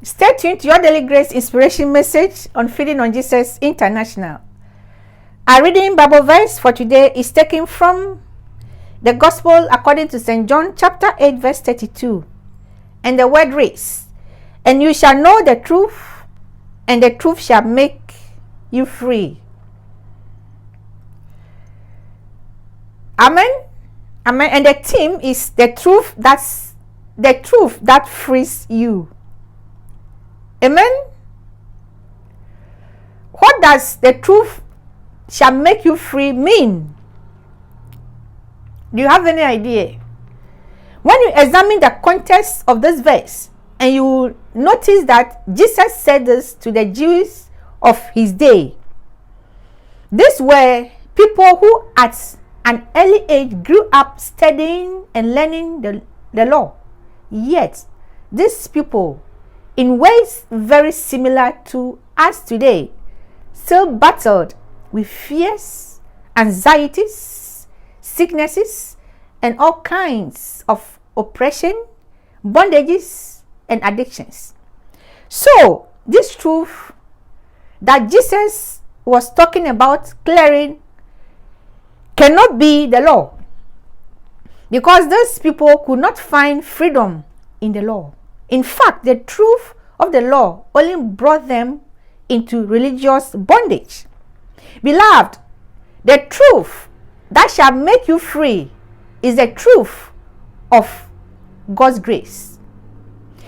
Stay tuned to your Daily Grace Inspiration Message on Feeding on Jesus International. Our reading Bible verse for today is taken from the Gospel according to St. John chapter 8 verse 32. And the word reads, "And you shall know the truth, and the truth shall make you free." Amen. Amen. And the theme is the truth that frees you. Amen. What does the truth shall make you free mean? Do you have any idea? When you examine the context of this verse, and you will notice that Jesus said this to the Jews of his day. These were people who at an early age grew up studying and learning the law. Yet, these people, in ways very similar to us today, still battled with fears, anxieties, sicknesses, and all kinds of oppression, bondages, and addictions. So, this truth that Jesus was talking about clearing cannot be the law, because those people could not find freedom in the law. In fact, the truth of the law only brought them into religious bondage. Beloved, the truth that shall make you free is the truth of God's grace.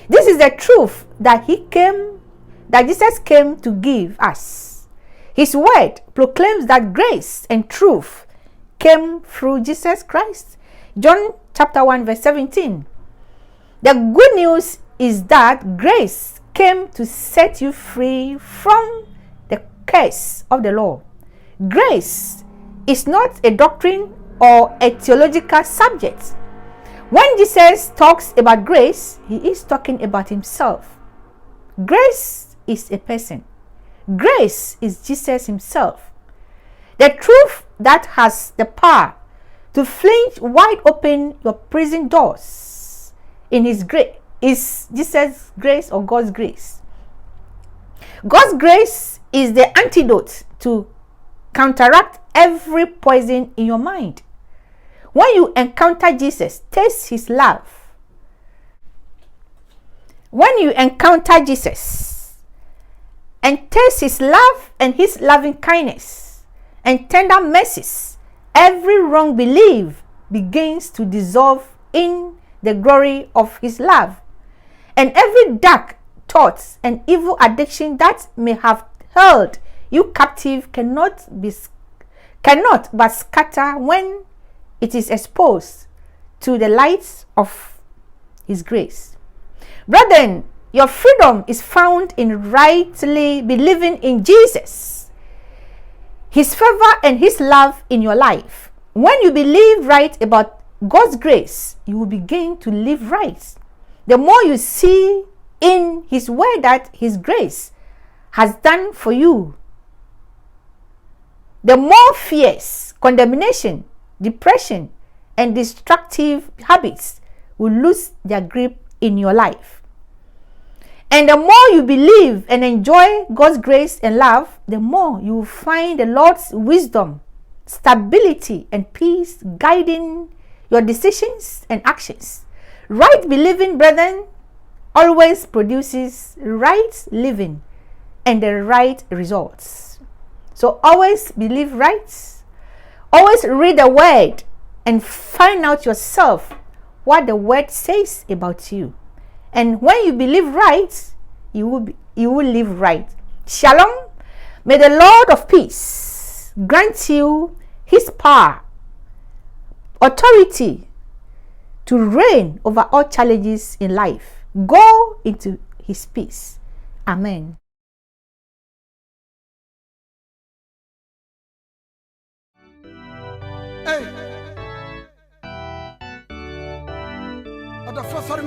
This is the truth that Jesus came to give us. His word proclaims that grace and truth came through Jesus Christ. John chapter 1 verse 17. The good news is that grace came to set you free from the curse of the law. Grace is not a doctrine or a theological subject. When Jesus talks about grace, he is talking about himself. Grace is a person. Grace is Jesus himself. The truth that has the power to fling wide open your prison doors in his grace is Jesus' grace or God's grace. God's grace is the antidote to counteract every poison in your mind. When you encounter Jesus, taste his love. When you encounter Jesus and taste his love and his loving kindness and tender mercies, every wrong belief begins to dissolve in the glory of his love. And every dark thought and evil addiction that may have held you captive cannot but scatter when it is exposed to the light of his grace. Brethren, your freedom is found in rightly believing in Jesus, his favor and his love in your life. When you believe right about God's grace, you will begin to live right. The more you see in his word that his grace has done for you, the more fears, condemnation, depression, and destructive habits will lose their grip in your life. And the more you believe and enjoy God's grace and love, the more you will find the Lord's wisdom, stability, and peace guiding your decisions and actions. Right believing, brethren, always produces right living and the right results. So always believe right. Always read the word and find out yourself what the word says about you. And when you believe right, you will live right. Shalom. May the Lord of peace grant you his power, authority to reign over all challenges in life. Go into his peace. Amen. Hey. The first one,